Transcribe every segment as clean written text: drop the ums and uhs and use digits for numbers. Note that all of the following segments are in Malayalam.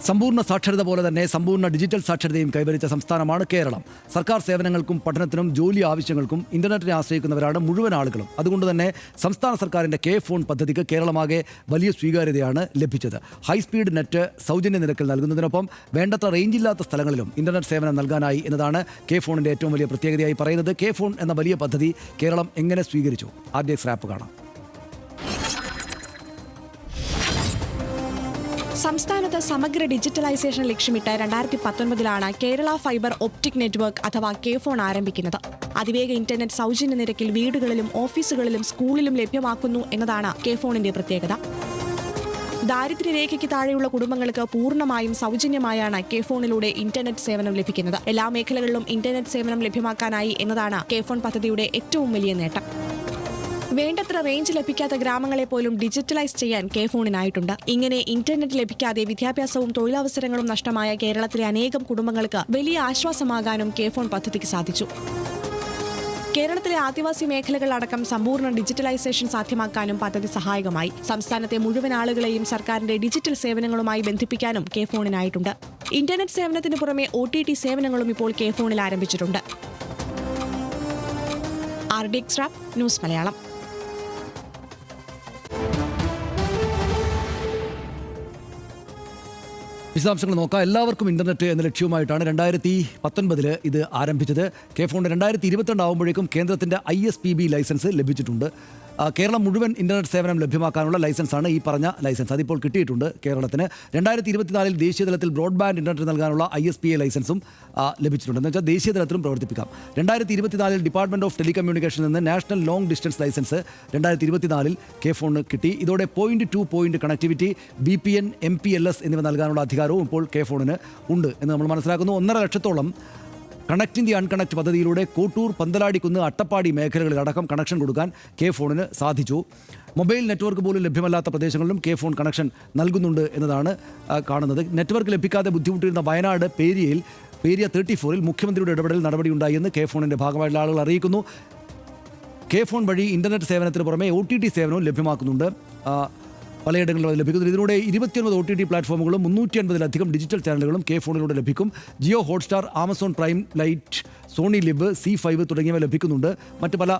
സമ്പൂർണ്ണ സാക്ഷരത പോലെ തന്നെ സമ്പൂർണ്ണ ഡിജിറ്റൽ സാക്ഷരതയും കൈവരിച്ച സംസ്ഥാനമാണ് കേരളം. സർക്കാർ സേവനങ്ങൾക്കും പഠനത്തിനും ജോലി ആവശ്യങ്ങൾക്കും ഇന്റർനെറ്റിനെ ആശ്രയിക്കുന്നവരാണ് മുഴുവൻ ആളുകളും. അതുകൊണ്ട് തന്നെ സംസ്ഥാന സർക്കാരിൻ്റെ കെ ഫോൺ പദ്ധതിക്ക് കേരളമാകെ വലിയ സ്വീകാര്യതയാണ് ലഭിച്ചത്. ഹൈസ്പീഡ് നെറ്റ് സൗജന്യ നിരക്കിൽ നൽകുന്നതിനൊപ്പം വേണ്ടത്ര റേഞ്ചില്ലാത്ത സ്ഥലങ്ങളിലും ഇന്റർനെറ്റ് സേവനം നൽകാനായി എന്നതാണ് കെ ഫോണിൻ്റെ ഏറ്റവും വലിയ പ്രത്യേകതയായി പറയുന്നത്. കെ ഫോൺ എന്ന വലിയ പദ്ധതി കേരളം എങ്ങനെ സ്വീകരിച്ചു? RDX ആപ്പ് കാണാം. സംസ്ഥാനത്ത് സമഗ്ര ഡിജിറ്റലൈസേഷൻ ലക്ഷ്യമിട്ട് 2019 കേരള ഫൈബർ ഒപ്റ്റിക് നെറ്റ്വർക്ക് അഥവാ കെ ഫോൺ ആരംഭിക്കുന്നത്. അതിവേഗ ഇന്റർനെറ്റ് സൗജന്യ നിരക്കിൽ വീടുകളിലും ഓഫീസുകളിലും സ്കൂളിലും ലഭ്യമാക്കുന്നു എന്നതാണ് കെ ഫോണിന്റെ പ്രത്യേകത. ദാരിദ്ര്യരേഖയ്ക്ക് താഴെയുള്ള കുടുംബങ്ങൾക്ക് പൂർണ്ണമായും സൗജന്യമായാണ് കെ ഫോണിലൂടെ ഇന്റർനെറ്റ് സേവനം ലഭിക്കുന്നത്. എല്ലാ മേഖലകളിലും ഇന്റർനെറ്റ് സേവനം ലഭ്യമാക്കാനായി എന്നതാണ് കെ ഫോൺ പദ്ധതിയുടെ ഏറ്റവും വലിയ നേട്ടം. വേണ്ടത്ര റേഞ്ച് ലഭിക്കാത്ത ഗ്രാമങ്ങളെ പോലും ഡിജിറ്റലൈസ് ചെയ്യാൻ കെ ഫോണിനായിട്ടുണ്ട്. ഇങ്ങനെ ഇന്റർനെറ്റ് ലഭിക്കാതെ വിദ്യാഭ്യാസവും തൊഴിലവസരങ്ങളും നഷ്ടമായ കേരളത്തിലെ അനേകം കുടുംബങ്ങൾക്ക് വലിയ ആശ്വാസമാകാനും കെ ഫോൺ പദ്ധതിക്ക് സാധിച്ചു. കേരളത്തിലെ ആദിവാസി മേഖലകളടക്കം സമ്പൂർണ്ണ ഡിജിറ്റലൈസേഷൻ സാധ്യമാക്കാനും പദ്ധതി സഹായകമായി. സംസ്ഥാനത്തെ മുഴുവൻ ആളുകളെയും സർക്കാരിന്റെ ഡിജിറ്റൽ സേവനങ്ങളുമായി ബന്ധിപ്പിക്കാനും കെ ഫോണിനായിട്ടുണ്ട്. ഇന്റർനെറ്റ് സേവനത്തിന് പുറമെ OTT സേവനങ്ങളും ഇപ്പോൾ കെ ഫോണിൽ ആരംഭിച്ചിട്ടുണ്ട്. RDX news Malayalam. വിശദാംശങ്ങൾ നോക്കാം. എല്ലാവർക്കും ഇന്റർനെറ്റ് എന്ന ലക്ഷ്യവുമായിട്ടാണ് 2019 ഇത് ആരംഭിച്ചത്. കെ ഫോണിന് 2022 ആകുമ്പോഴേക്കും കേന്ദ്രത്തിൻ്റെ ISPB ലൈസൻസ് ലഭിച്ചിട്ടുണ്ട്. കേരളം മുഴുവൻ ഇന്റർനെറ്റ് സേവനം ലഭ്യമാക്കാനുള്ള ലൈസൻസാണ് ഈ പറഞ്ഞ ലൈസൻസ്. അതിപ്പോൾ കിട്ടിയിട്ടുണ്ട് കേരളത്തിന്. 2024 ദേശീയതലത്തിൽ ബ്രോഡ്ബാൻഡ് ഇന്റർനെറ്റ് നൽകാനുള്ള ISPA ലൈസൻസും ലഭിച്ചിട്ടുണ്ട്. എന്ന് വെച്ചാൽ ദേശീയ തലത്തിലും പ്രവർത്തിപ്പിക്കാം. 2024 ഡിപ്പാർട്ട്മെന്റ് ഓഫ് ടെലികമ്മ്യൂണിക്കേഷനിൽ നിന്ന് national long distance licence 2024 K ഫോണിന് കിട്ടി. ഇതോടെ point to point connectivity, VPN, MPLS എന്നിവ നൽകാനുള്ള അധികാരവും ഇപ്പോൾ കെ ഫോണിന് ഉണ്ട് എന്ന് നമ്മൾ മനസ്സിലാക്കുന്നു. 1.5 ലക്ഷത്തോളം കണക്റ്റിംഗ് ദി അൺകണക്ട് പദ്ധതിയിലൂടെ കോട്ടൂർ, പന്തലാടിക്കുന്ന്, അട്ടപ്പാടി മേഖലകളിലടക്കം കണക്ഷൻ കൊടുക്കാൻ കെ ഫോണിന് സാധിച്ചു. മൊബൈൽ നെറ്റ്വർക്ക് പോലും ലഭ്യമല്ലാത്ത പ്രദേശങ്ങളിലും കെ ഫോൺ കണക്ഷൻ നൽകുന്നുണ്ട് എന്നതാണ് കാണുന്നത്. നെറ്റ്വർക്ക് ലഭിക്കാതെ ബുദ്ധിമുട്ടിയിരുന്ന വയനാട് പേരിയ 34 മുഖ്യമന്ത്രിയുടെ ഇടപെടൽ നടപടിയുണ്ടായി എന്ന് കെ ഫോണിൻ്റെ ഭാഗമായിട്ടുള്ള ആളുകൾ അറിയിക്കുന്നു. കെ ഫോൺ വഴി ഇന്റർനെറ്റ് സേവനത്തിന് പുറമെ OTT സേവനവും ലഭ്യമാക്കുന്നുണ്ട്. പലയിടങ്ങളിലും അത് ലഭിക്കുന്നു. ഇതിലൂടെ 29 OTT പ്ലാറ്റ്ഫോമുകളും 350-ലധികം ഡിജിറ്റൽ ചാനലുകളും കെ ഫോണിലൂടെ ലഭിക്കും. Jio Hotstar, Amazon Prime Lite, Sony LIV, C5 തുടങ്ങിയവ ലഭിക്കുന്നുണ്ട്. മറ്റ് പല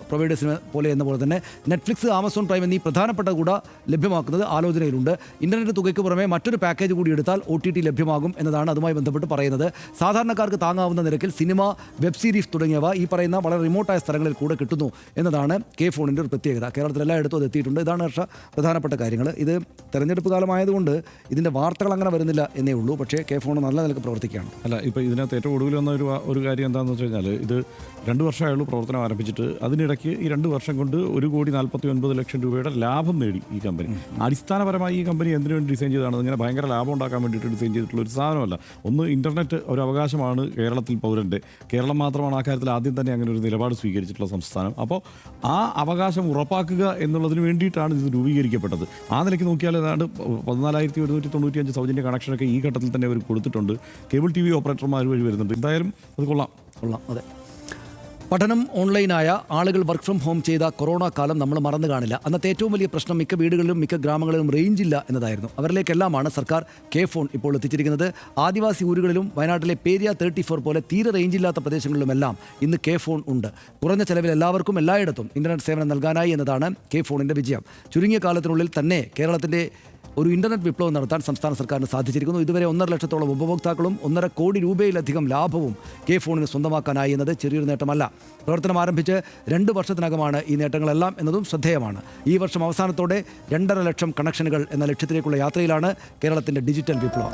പ്രൊവൈഡേഴ്സിന് പോലെ എന്ന പോലെ തന്നെ നെറ്റ്ഫ്ലിക്സ്, ആമസോൺ പ്രൈം എന്നീ പ്രധാനപ്പെട്ട കൂടെ ലഭ്യമാക്കുന്നത് ആലോചനയിലുണ്ട്. ഇന്റർനെറ്റ് തുകയ്ക്ക് പുറമെ മറ്റൊരു പാക്കേജ് കൂടി എടുത്താൽ OTT ലഭ്യമാകും എന്നതാണ് അതുമായി ബന്ധപ്പെട്ട് പറയുന്നത്. സാധാരണക്കാർക്ക് താങ്ങാവുന്ന നിരക്കിൽ സിനിമ, വെബ് സീരീസ് തുടങ്ങിയവ ഈ പറയുന്ന വളരെ റിമോട്ടായ സ്ഥലങ്ങളിൽ കൂടെ കിട്ടുന്നു എന്നതാണ് കെ ഫോണിൻ്റെ ഒരു പ്രത്യേകത. കേരളത്തിൽ എല്ലായിടത്തും അത് എത്തിയിട്ടുണ്ട്. ഇതാണ് പ്രധാനപ്പെട്ട കാര്യങ്ങൾ. ഇത് തെരഞ്ഞെടുപ്പ് കാലമായതുകൊണ്ട് ഇതിൻ്റെ വാർത്തകൾ അങ്ങനെ വരുന്നില്ല എന്നേ ഉള്ളൂ. പക്ഷേ കെ ഫോൺ നല്ല നിലക്ക് പ്രവർത്തിക്കുകയാണ്. അല്ല, ഇപ്പോൾ ഇതിനകത്ത് ഏറ്റവും ഒടുവിൽ വന്ന ഒരു കാര്യം എന്താണെന്ന് വെച്ച് കഴിഞ്ഞാൽ, ഇത് 2 വർഷമായുള്ളൂ പ്രവർത്തനം ആരംഭിച്ചിട്ട്. അതിനിടയ്ക്ക് ഈ 2 വർഷം കൊണ്ട് 1,49,00,000 രൂപയുടെ ലാഭം നേടി ഈ കമ്പനി. അടിസ്ഥാനപരമായി ഈ കമ്പനി എന്തിനു വേണ്ടി ഡിസൈൻ ചെയ്തതാണ്? ഇങ്ങനെ ഭയങ്കര ലാഭം ഉണ്ടാക്കാൻ വേണ്ടിയിട്ട് ഡിസൈൻ ചെയ്തിട്ടുള്ള ഒരു സാധനമല്ല. ഒന്ന്, ഇൻ്റർനെറ്റ് ഒരു അവകാശമാണ് കേരളത്തിൽ പൗരൻ്റെ. കേരളം മാത്രമാണ് ആ കാര്യത്തിൽ ആദ്യം തന്നെ അങ്ങനെ ഒരു നിലപാട് സ്വീകരിച്ചിട്ടുള്ള സംസ്ഥാനം. അപ്പോൾ ആ അവകാശം ഉറപ്പാക്കുക എന്നുള്ളതിന് വേണ്ടിയിട്ടാണ് ഇത് രൂപീകരിക്കപ്പെട്ടത്. ആ നിലയ്ക്ക് നോക്കിയാൽ ഏതാണ്ട് 14,195 സൗജന്യ കണക്ഷനൊക്കെ ഈ ഘട്ടത്തിൽ തന്നെ അവർ കൊടുത്തിട്ടുണ്ട്. കേബിൾ TV ഓപ്പറേറ്റർമാർ വഴി വരുന്നുണ്ട്. എന്തായാലും അത് കൊള്ളാം. അതെ. പഠനം ഓൺലൈനായ ആളുകൾ വർക്ക് ഫ്രം ഹോം ചെയ്ത കൊറോണ കാലം നമ്മൾ മറന്നു കാണില്ല. അന്നത്തെ ഏറ്റവും വലിയ പ്രശ്നം മിക്ക വീടുകളിലും മിക്ക ഗ്രാമങ്ങളിലും റേഞ്ചില്ല എന്നതായിരുന്നു. അവരിലേക്കെല്ലാമാണ് സർക്കാർ കെ ഫോൺ ഇപ്പോൾ എത്തിച്ചിരിക്കുന്നത്. ആദിവാസി ഊരുകളിലും വയനാട്ടിലെ പേരിയ 34 പോലെ തീരെ റേഞ്ചില്ലാത്ത പ്രദേശങ്ങളിലുമെല്ലാം ഇന്ന് കെ ഫോൺ ഉണ്ട്. കുറഞ്ഞ ചെലവിൽ എല്ലാവർക്കും എല്ലായിടത്തും ഇന്റർനെറ്റ് സേവനം നൽകാനായി എന്നതാണ് കെ ഫോണിൻ്റെ വിജയം. ചുരുങ്ങിയ കാലത്തിനുള്ളിൽ തന്നെ കേരളത്തിൻ്റെ ഒരു ഇന്റർനെറ്റ് വിപ്ലവം നടത്താൻ സംസ്ഥാന സർക്കാരിന് സാധിച്ചിരിക്കുന്നു. ഇതുവരെ 1.5 ലക്ഷത്തോളം ഉപഭോക്താക്കളും 1.5 കോടി രൂപയിലധികം ലാഭവും കെ ഫോണിന് സ്വന്തമാക്കാനായി എന്നത് ചെറിയൊരു നേട്ടമല്ല. പ്രവർത്തനം ആരംഭിച്ച് 2 വർഷത്തിനകമാണ് ഈ നേട്ടങ്ങളെല്ലാം എന്നതും ശ്രദ്ധേയമാണ്. ഈ വർഷം അവസാനത്തോടെ 2.5 ലക്ഷം കണക്ഷനുകൾ എന്ന ലക്ഷ്യത്തിലേക്കുള്ള യാത്രയിലാണ് കേരളത്തിൻ്റെ ഡിജിറ്റൽ വിപ്ലവം.